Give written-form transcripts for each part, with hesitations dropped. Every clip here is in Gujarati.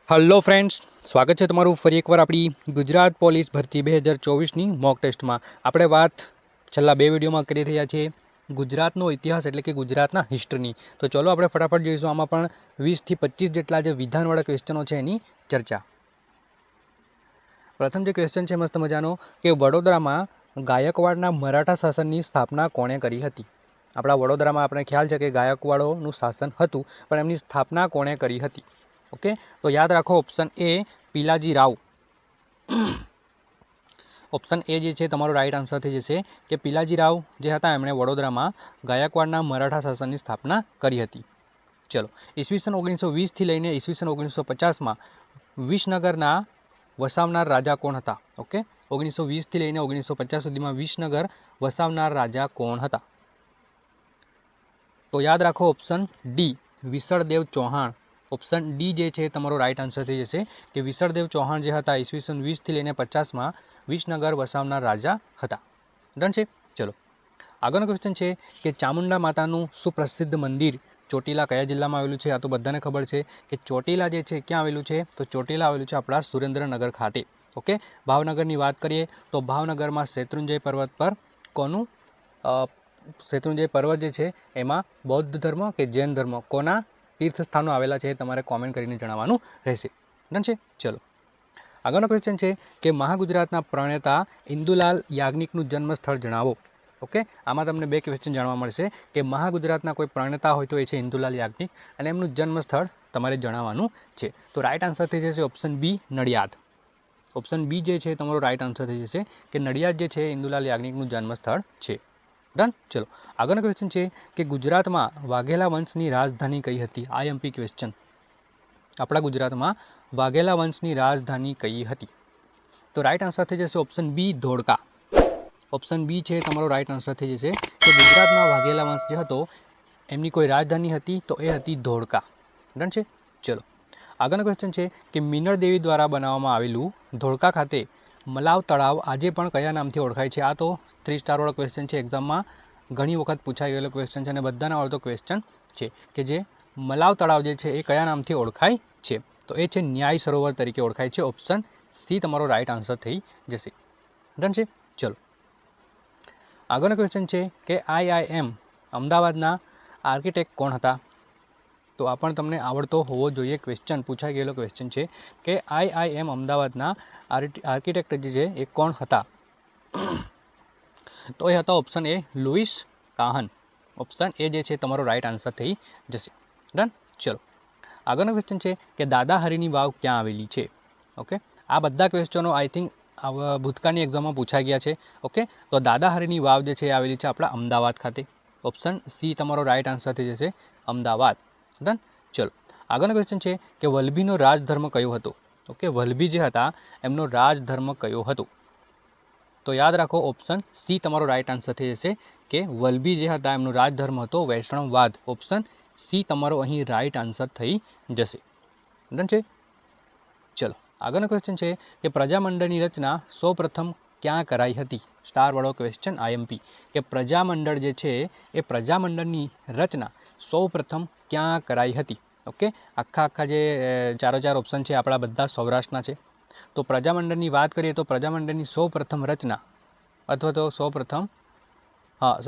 હલો ફ્રેન્ડ્સ, સ્વાગત છે તમારું ફરી એકવાર આપણી ગુજરાત પોલીસ ભરતી 2024ની મોક ટેસ્ટમાં. આપણે વાત છેલ્લા બે વિડીયોમાં કરી રહ્યા છીએ ગુજરાતનો ઇતિહાસ એટલે કે ગુજરાતના હિસ્ટ્રીની. તો ચલો આપણે ફટાફટ જોઈશું. આમાં પણ 20 થી 25 જેટલા જે વિધાનવાળા ક્વેશ્ચનો છે એની ચર્ચા. પ્રથમ જે ક્વેશ્ચન છે મસ્ત મજાનો કે વડોદરામાં ગાયકવાડના મરાઠા શાસનની સ્થાપના કોણે કરી હતી? આપણા વડોદરામાં આપણે ખ્યાલ છે કે ગાયકવાડોનું શાસન હતું, પણ એમની સ્થાપના કોણે કરી હતી? ઓકે, તો યાદ રાખો option A Pilaji Rao. Option A જે છે તમારો રાઈટ આન્સર થઈ જશે કે પિલાજી રાવ જે હતા એમણે વડોદરામાં ગાયકવાડના મરાઠા શાસનની સ્થાપના કરી હતી. ચલો, ઈસવીસન 1920થી લઈને ઈસવીસન 1950માં વિસનગરના વસાવનાર રાજા કોણ હતા? ઓકે, 1920થી લઈને 1950 સુધીમાં વિસનગર વસાવનાર રાજા કોણ હતા? તો યાદ રાખો option D Visaldev Chauhan. Option D જે છે તમારો રાઈટ આન્સર થઈ જશે કે વિસળદેવ ચૌહાણ જે હતા ઈસવીસન 20થી લઈને 50માં વિસનગર વસાવનાર રાજા હતા. ડન છે. ચલો, આગળનો ક્વેશ્ચન છે કે ચામુંડા માતાનું સુપ્રસિદ્ધ મંદિર ચોટીલા કયા જિલ્લામાં આવેલું છે? આ તો બધાને ખબર છે કે ચોટીલા જે છે ક્યાં આવેલું છે? તો ચોટીલા આવેલું છે આપણા સુરેન્દ્રનગર ખાતે. ઓકે, ભાવનગરની વાત કરીએ તો ભાવનગરમાં શેત્રુંજય પર્વત પર કોનું શેત્રુંજય પર્વત જે છે એમાં બૌદ્ધ ધર્મ કે જૈન ધર્મ કોના તીર્થસ્થાનો આવેલા છે તમારે કોમેન્ટ કરીને જણાવવાનું રહેશે. ડન છે. ચલો, આગળનો ક્વેશ્ચન છે કે મહાગુજરાતના પ્રણેતા ઇન્દુલાલ યાજ્ઞિકનું જન્મ સ્થળ જણાવો. ઓકે, આમાં તમને બે ક્વેશ્ચન જાણવા મળશે કે મહાગુજરાતના કોઈ પ્રણેતા હોય તો એ છે ઇન્દુલાલ યાજ્ઞિક, અને એમનું જન્મ સ્થળ તમારે જણાવવાનું છે. તો રાઈટ આન્સર થઈ જશે option B Nadiad. Option B જે છે તમારો રાઈટ આન્સર થઈ જશે કે નડિયાદ જે છે ઇન્દુલાલ યાજ્ઞિકનું જન્મ સ્થળ છે. ડન. ચલો, આગળનો ક્વેશ્ચન છે કે ગુજરાતમાં વાઘેલા વંશની રાજધાની કઈ હતી? IMP question. આપણા ગુજરાતમાં વાઘેલા વંશની રાજધાની કઈ હતી? તો રાઈટ આન્સર થઈ જશે option B Dholka. Option B છે તમારો રાઈટ આન્સર થઈ જશે કે ગુજરાતમાં વાઘેલા વંશ જે હતો એમની કોઈ રાજધાની હતી તો એ હતી ધોળકા. ડન છે. ચલો, આગળનો ક્વેશ્ચન છે કે મિનળ દેવી દ્વારા બનાવવામાં આવેલું ધોળકા ખાતે મલાવ તળાવ આજે પણ કયા નામથી ઓળખાય છે? આ તો 3 સ્ટારવાળો ક્વેશ્ચન છે, એક્ઝામમાં ઘણી વખત પૂછાઈ ગયેલો ક્વેશ્ચન છે અને બધાને આવડતો ક્વેશ્ચન છે કે જે મલાવ તળાવ જે છે એ કયા નામથી ઓળખાય છે? તો એ છે ન્યાય સરોવર તરીકે ઓળખાય છે. ઓપ્શન સી તમારો રાઈટ આન્સર થઈ જશે. ડન છે. ચલો, આગળનો ક્વેશ્ચન છે કે IIM અમદાવાદના આર્કિટેક્ટ કોણ હતા? તો આ પણ તમને આવડતો હોવો જોઈએ ક્વેશ્ચન, પૂછાઈ ગયેલો ક્વેશ્ચન છે કે IIM અમદાવાદના આર્કિટેક્ટ જે છે એ કોણ હતા? તો એ હતા option A Louis Kahn. Option A જે છે તમારો રાઈટ આન્સર થઈ જશે. ડન. ચલો, આગળનો ક્વેશ્ચન છે કે દાદા હરીની વાવ ક્યાં આવેલી છે? ઓકે, આ બધા ક્વેશ્ચનો આઈ થિંક ભૂતકાળની એક્ઝામમાં પૂછાઈ ગયા છે. ઓકે, તો દાદા હરીની વાવ જે છે એ આવેલી છે આપણા અમદાવાદ ખાતે. ઓપ્શન સી તમારો રાઈટ આન્સર થઈ જશે અમદાવાદ. ડન. ચલો, આગળનો ક્વેશ્ચન છે કે વલ્લભીનો રાજધર્મ કયો હતો? ઓકે, વલ્લભી જે હતા એમનો રાજધર્મ કયો હતો? તો યાદ રાખો ઓપ્શન સી તમારો રાઈટ આન્સર થઈ જશે કે વલ્લભી જે હતા એમનો રાજધર્મ હતો વૈષ્ણવવાદ. ઓપ્શન સી તમારો અહીં રાઈટ આન્સર થઈ જશે. ડન છે. ચલો, આગળનો ક્વેશ્ચન છે કે પ્રજામંડળની રચના સૌપ્રથમ ક્યાં કરાઈ હતી? સ્ટારવાળો ક્વેશ્ચન આઈએમપી કે પ્રજામંડળ જે છે એ પ્રજામંડળની રચના સૌપ્રથમ ક્યાં કરાઈ હતી? ઓકે, આખા જે ચાર ઓપ્શન છે આપણા બધા સૌરાષ્ટ્રના છે. તો પ્રજામંડળની વાત કરીએ તો પ્રજામંડળની સૌપ્રથમ રચના અથવા તો સૌપ્રથમ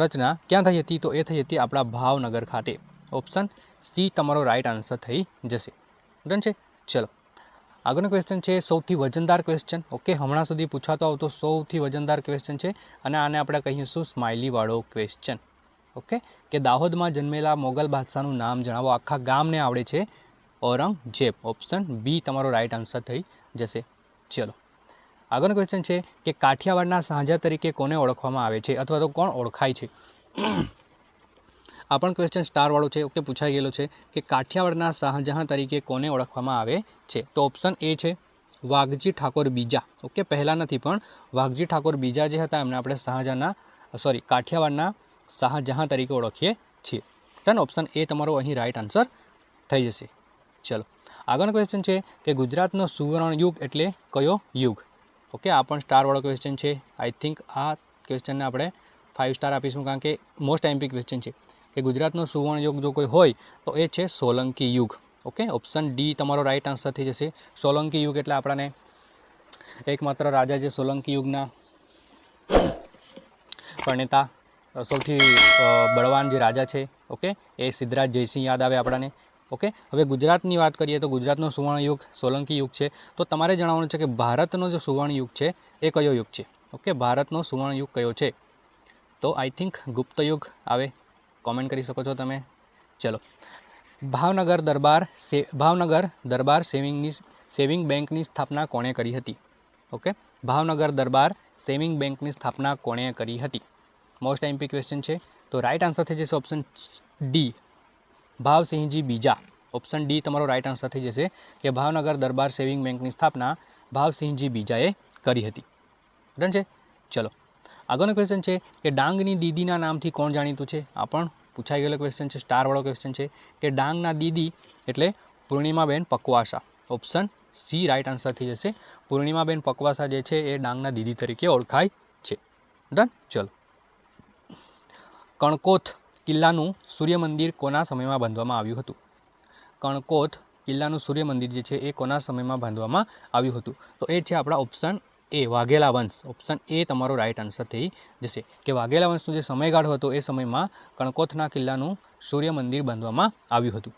રચના ક્યાં થઈ હતી? તો એ થઈ હતી આપણા ભાવનગર ખાતે. ઓપ્શન સી તમારો રાઈટ આન્સર થઈ જશે. ડન છે. ચલો, આગળનો ક્વેશ્ચન છે સૌથી વજનદાર ક્વેશ્ચન. ઓકે, હમણાં સુધી પૂછાતો આવતો સૌથી વજનદાર ક્વેશ્ચન છે અને આને આપણે કહીશું સ્માઇલીવાળો ક્વેશ્ચન. ઓકે, કે દાહોદમાં જન્મેલા મોગલ બાદશાહનું નામ જણાવો. આખા ગામને આવડે છે ઔરંગઝેબ. ઓપ્શન બી તમારો રાઈટ આન્સર થઈ જશે. ચલો, આગળનો ક્વેશ્ચન છે કે કાઠિયાવાડના શાહજહાં તરીકે કોને ઓળખવામાં આવે છે અથવા તો કોણ ઓળખાય છે? આ પણ ક્વેશ્ચન સ્ટારવાળો છે. ઓકે, પૂછાઈ ગયેલો છે કે કાઠિયાવાડના શાહજહાં તરીકે કોને ઓળખવામાં આવે છે? તો ઓપ્શન એ છે વાઘજી ઠાકોર બીજા. ઓકે, પહેલાં નથી પણ વાઘજી ઠાકોર બીજા જે હતા એમને આપણે કાઠિયાવાડના શાહજહાં તરીકે ઓળખીએ છીએ. ડન. ઓપ્શન એ તમારો અહીં રાઈટ આન્સર થઈ જશે. ચલો, આગળનો ક્વેશ્ચન છે કે ગુજરાતનો સુવર્ણ યુગ એટલે કયો યુગ? ઓકે, આ પણ સ્ટારવાળો ક્વેશ્ચન છે. આઈ થિંક આ ક્વેશ્ચનને આપણે 5 સ્ટાર આપીશું કારણ કે મોસ્ટ આઈએમપી ક્વેશ્ચન છે કે ગુજરાતનો સુવર્ણ યુગ જો કોઈ હોય તો એ છે સોલંકી યુગ. ઓકે, ઓપ્શન ડી તમારો રાઈટ આન્સર થઈ જશે. સોલંકી યુગ એટલે આપણાને એકમાત્ર રાજા જે સોલંકી યુગના પરણેતા સૌથી બળવાન જે રાજા છે, ઓકે, એ સિદ્ધરાજ જયસિંહ યાદ આવે આપણાને. ઓકે, હવે ગુજરાતની વાત કરીએ તો ગુજરાતનો સુવર્ણ યુગ સોલંકી યુગ છે. તો તમારે જણાવવાનું છે કે ભારતનો જે સુવર્ણ યુગ છે એ કયો યુગ છે. ઓકે, ભારતનો સુવર્ણ યુગ કયો છે? તો આઈ થિંક ગુપ્ત યુગ આવે. કોમેન્ટ કરી શકો છો તમે. ચલો, ભાવનગર દરબાર સેવિંગ બેંકની સ્થાપના કોણે કરી હતી? ઓકે, ભાવનગર દરબાર સેવિંગ બેંકની સ્થાપના કોણે કરી હતી? મોસ્ટ એમપી ક્વેશ્ચન છે. તો રાઈટ આન્સર થઈ જશે ઓપ્શન ડી, ભાવસિંહજી બીજા. ઓપ્શન ડી તમારો રાઈટ આન્સર થઈ જશે કે ભાવનગર દરબાર સેવિંગ બેંકની સ્થાપના ભાવસિંહજી બીજાએ કરી હતી. ડન છે. ચલો, આગળનો ક્વેશ્ચન છે કે ડાંગની દીદીના નામથી કોણ જાણીતું છે? આ પણ પૂછાઈ ગયેલો ક્વેશ્ચન છે, સ્ટારવાળો ક્વેશ્ચન છે કે ડાંગના દીદી એટલે Purnimaben Pakvasa. Option C right answer થઈ જશે. પૂર્ણિમાબેન પકવાસા જે છે એ ડાંગના દીદી તરીકે ઓળખાય છે. ડન. ચલો, કણકોથ કિલ્લાનું સૂર્ય મંદિર કોના સમયમાં બાંધવામાં આવ્યું હતું? કણકોથ કિલ્લાનું સૂર્ય મંદિર જે છે એ કોના સમયમાં બાંધવામાં આવ્યું હતું? તો એ છે આપણા ઓપ્શન એ, વાઘેલા વંશ. ઓપ્શન એ તમારો રાઈટ આન્સર થઈ જશે કે વાઘેલા વંશનો જે સમયગાળો હતો એ સમયમાં કણકોથના કિલ્લાનું સૂર્ય મંદિર બાંધવામાં આવ્યું હતું.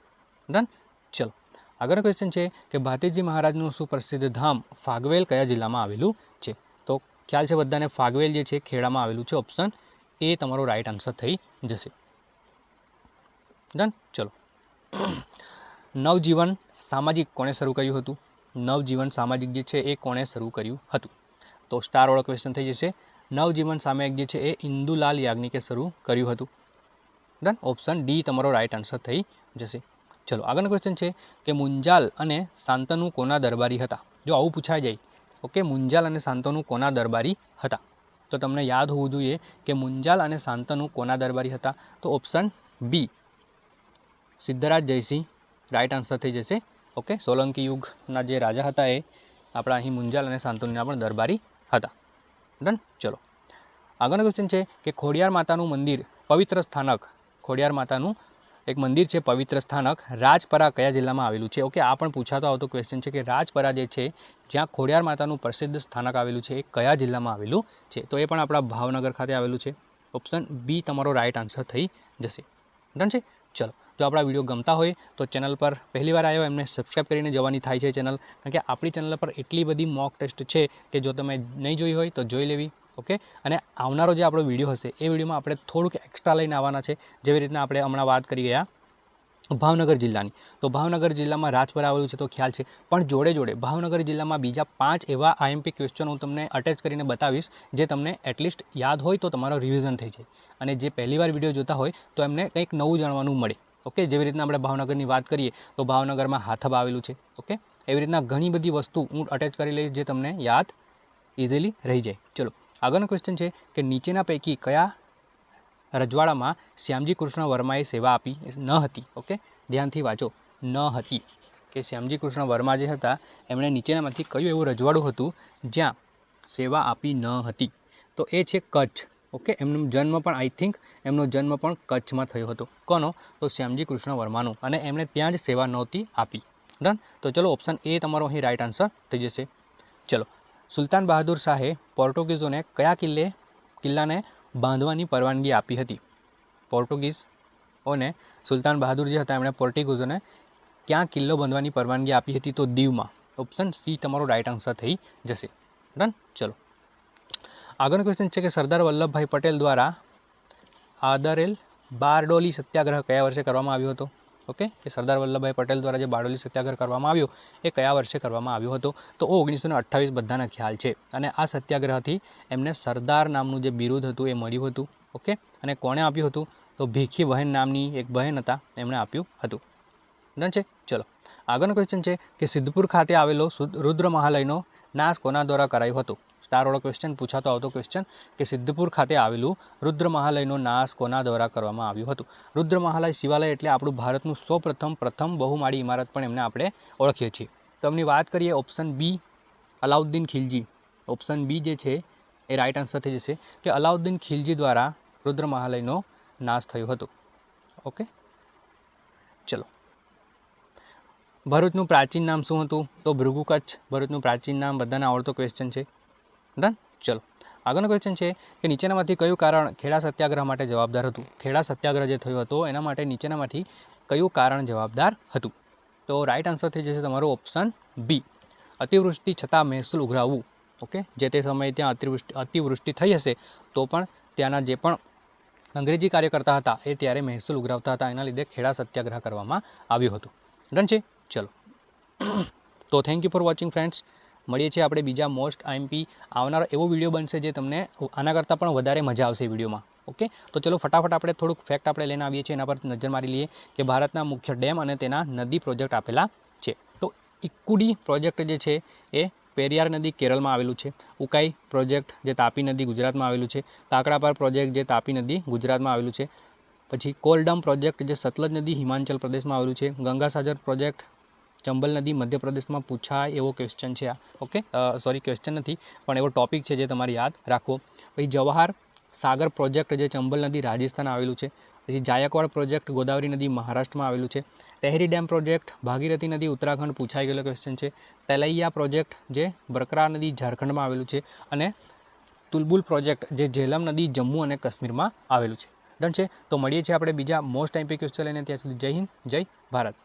ડન. ચલો, આગળનો ક્વેશ્ચન છે કે ભાતીજી મહારાજનું સુપ્રસિદ્ધ ધામ ફાગવેલ કયા જિલ્લામાં આવેલું છે? તો ખ્યાલ છે બધાને, ફાગવેલ જે છે ખેડામાં આવેલું છે. ઓપ્શન એ તમારો રાઈટ આન્સર થઈ જશે. ડન. ચલો, નવજીવન સામાજિક કોણે શરૂ કર્યું હતું? નવજીવન સામાજિક જે છે એ કોણે શરૂ કર્યું હતું? તો સ્ટારવાળો ક્વેશ્ચન થઈ જશે. નવજીવન સામાયિક જે છે એ ઇન્દુલાલ યાજ્ઞિકે શરૂ કર્યું હતું. ડન. ઓપ્શન ડી તમારો રાઈટ આન્સર થઈ જશે. ચલો, આગળનો ક્વેશ્ચન છે કે મુંજાલ અને શાંતનુ કોના દરબારી હતા? જો આવું પૂછાઈ જાય, ઓકે, મુંજાલ અને શાંતનુ કોના દરબારી હતા? તો તમને યાદ હોવું જોઈએ કે મુંજાલ અને શાંતનુ કોના દરબારી હતા? તો option B Siddharaj Jaysinh right answer થઈ જશે. ઓકે, સોલંકી યુગના જે રાજા હતા એ આપણા અહીં મુંજાલ અને શાંતનુના પણ દરબારી હતા. ડન. ચલો, આગળનો ક્વેશ્ચન છે કે ખોડિયાર માતાનું મંદિર પવિત્ર સ્થાનક, ખોડિયાર માતાનું એક મંદિર છે પવિત્ર સ્થાનક રાજપરા કયા જિલ્લામાં આવેલું છે? ઓકે, આ પણ પૂછાતો આવતો ક્વેશ્ચન છે કે રાજપરા જે છે જ્યાં ખોડિયાર માતાનું પ્રસિદ્ધ સ્થાનક આવેલું છે એ કયા જિલ્લામાં આવેલું છે? તો એ પણ આપણા ભાવનગર ખાતે આવેલું છે. ઓપ્શન બી તમારો રાઈટ આન્સર થઈ જશે. ડન છે. ચલો, જો આપણા વિડીયો ગમતા હોય તો ચેનલ પર પહેલીવાર આવ્યો એમને સબસ્ક્રાઈબ કરીને જવાની થાય છે ચેનલ, કારણ કે આપણી ચેનલ પર એટલી બધી મોક ટેસ્ટ છે કે જો તમે નહીં જોઈ હોય તો જોઈ લેવી. ઓકે, અને આવનારો જે આપણો વિડીયો હશે એ વિડીયોમાં આપણે થોડુંક એક્સ્ટ્રા લઈને આવવાના છે. જેવી રીતના આપણે હમણાં વાત કરી ગયા ભાવનગર જિલ્લાની, તો ભાવનગર જિલ્લામાં રાજપરા આવેલું છે તો ખ્યાલ છે, પણ જોડે જોડે ભાવનગર જિલ્લામાં બીજા 5 એવા આઈએમપી ક્વેશ્ચન હું તમને અટેચ કરીને બતાવીશ જે તમને એટલીસ્ટ યાદ હોય તો તમારો રિવિઝન થઈ જાય, અને જે પહેલીવાર વિડીયો જોતા હોય તો એમને કંઈક નવું જાણવાનું મળે. ઓકે, જેવી રીતના આપણે ભાવનગરની વાત કરીએ તો ભાવનગરમાં હાથબ આવેલું છે. ઓકે, એવી રીતના ઘણી બધી વસ્તુ હું અટેચ કરી લઈશ જે તમને યાદ ઇઝીલી રહી જાય. ચલો, આગળનો ક્વેશ્ચન છે કે નીચેના પૈકી કયા રજવાડામાં શ્યામજી કૃષ્ણ વર્માએ સેવા આપી ન હતી? ઓકે, ધ્યાનથી વાંચો, ન હતી, કે શ્યામજી કૃષ્ણ વર્મા જે હતા એમણે નીચેનામાંથી કયું એવું રજવાડું હતું જ્યાં સેવા આપી ન હતી? તો એ છે કચ્છ. ઓકે, એમનો જન્મ પણ આઈ થિંક કચ્છમાં થયો હતો. કોનો? તો શ્યામજી કૃષ્ણ વર્માનો, અને એમણે ત્યાં જ સેવા નહોતી આપી. ડન. તો ચલો, ઓપ્શન એ તમારો અહીં રાઈટ આન્સર થઈ જશે. ચલો, સુલતાન બહાદુર શાહે પોર્ટુગીઝોને કયા કિલ્લાને બાંધવાની પરવાનગી આપી હતી? પોર્ટુગીઝોને સુલતાન બહાદુર જે હતા એમણે પોર્ટુગીઝોને ક્યાં કિલ્લો બાંધવાની પરવાનગી આપી હતી? તો દીવમાં. ઓપ્શન સી તમારો રાઈટ આન્સર થઈ જશે. ડન. ચલો, આગળનો ક્વેશ્ચન છે કે સરદાર વલ્લભભાઈ પટેલ દ્વારા આદરેલ બારડોલી સત્યાગ્રહ કયા વર્ષે કરવામાં આવ્યો હતો? ઓકે, કે સરદાર વલ્લભભાઈ પટેલ દ્વારા જે બારડોલી સત્યાગ્રહ કરવામાં આવ્યો એ કયા વર્ષે કરવામાં આવ્યો હતો? તો 1928 બધાને ખ્યાલ છે, અને આ સત્યાગ્રહથી એમને સરદાર નામનું જે બિરુદ હતું એ મળ્યું હતું. ઓકે, અને કોણે આપ્યું હતું? તો ભીખી બહેન નામની એક બહેન હતા એમણે આપ્યું હતું. ડન છે. ચલો, આગળનો ક્વેશ્ચન છે કે સિદ્ધપુર ખાતે આવેલો રુદ્ર મહાલયનો નાશ કોના દ્વારા કરાયો હતો? સ્ટારવાળો ક્વેશ્ચન, પૂછાતો આવતો ક્વેશ્ચન કે સિદ્ધપુર ખાતે આવેલું રુદ્ર મહાલયનો નાશ કોના દ્વારા કરવામાં આવ્યું હતું? રુદ્ર મહાલય શિવાલય એટલે આપણું ભારતનું પ્રથમ બહુમાળી ઇમારત પણ એમને આપણે ઓળખીએ છીએ. તો એમની વાત કરીએ option B Alauddin Khilji. Option B જે છે એ રાઈટ આન્સર થઈ જશે કે અલાઉદ્દીન ખિલજી દ્વારા રુદ્ર મહાલયનો નાશ થયો હતો. ઓકે, ચલો, ભરૂચનું પ્રાચીન નામ શું હતું? તો ભૃગુ કચ્છ ભરૂચનું પ્રાચીન નામ બધાને આવડતો ક્વેશ્ચન છે. ડન. ચલો આગળનો ક્વેશ્ચન છે કે નીચેનામાંથી કયું કારણ ખેડા સત્યાગ્રહ માટે જવાબદાર હતું? ખેડા સત્યાગ્રહ જે થયો હતો એના માટે નીચેનામાંથી કયું કારણ જવાબદાર હતું? તો રાઈટ આન્સર થઈ જશે તમારો ઓપ્શન બી, અતિવૃષ્ટિ છતાં મહેસૂલ ઉઘરાવવું. ઓકે, જે તે સમયે ત્યાં અતિવૃષ્ટિ થઈ હશે તો પણ ત્યાંના જે પણ અંગ્રેજી કાર્યકર્તા હતા એ ત્યારે મહેસૂલ ઉઘરાવતા હતા, એના લીધે ખેડા સત્યાગ્રહ કરવામાં આવ્યો હતો. ડન છે. ચલો તો thank you for watching friends. મળીએ છીએ આપણે બીજા મોસ્ટ આઈએમપી આવનારો એવો વિડીયો બનશે જે તમને આના કરતાં પણ વધારે મજા આવશે વિડીયોમાં. ઓકે, તો ચલો ફટાફટ આપણે થોડુંક ફેક્ટ આપણે લઈને આવીએ છીએ, એના પર નજર મારી લઈએ કે ભારતના મુખ્ય ડેમ અને તેના નદી પ્રોજેક્ટ આપેલા છે. તો ઇક્કુડી પ્રોજેક્ટ જે છે એ પેરિયાર નદી કેરળમાં આવેલું છે. ઉકાઈ પ્રોજેક્ટ જે તાપી નદી ગુજરાતમાં આવેલું છે. કાકરાપાર પ્રોજેક્ટ જે તાપી નદી ગુજરાતમાં આવેલું છે. પછી કોલડમ પ્રોજેક્ટ જે સતલજ નદી હિમાચલ પ્રદેશમાં આવેલું છે. ગંગાસાગર પ્રોજેક્ટ ચંબલ નદી મધ્યપ્રદેશમાં પૂછાય એવો ક્વેશ્ચન છે આ. ઓકે, સોરી ક્વેશ્ચન નથી પણ એવો ટોપિક છે જે તમારે યાદ રાખવો. પછી જવાહર સાગર પ્રોજેક્ટ જે ચંબલ નદી રાજસ્થાન આવેલું છે. પછી જાયકવાડ પ્રોજેક્ટ ગોદાવરી નદી મહારાષ્ટ્રમાં આવેલું છે. ટેહરી ડેમ પ્રોજેક્ટ ભાગીરથી નદી ઉત્તરાખંડ પૂછાઈ ગયેલો ક્વેશ્ચન છે. તેલૈયા પ્રોજેક્ટ જે બરકરા નદી ઝારખંડમાં આવેલું છે. અને તુલબુલ પ્રોજેક્ટ જે ઝેલમ નદી જમ્મુ અને કાશ્મીરમાં આવેલું છે. ડન છે. તો મળીએ છીએ આપણે બીજા મોસ્ટ આઈએમપી ક્વેશ્ચન લઈને. ત્યાં સુધી જય હિન્દ, જય ભારત.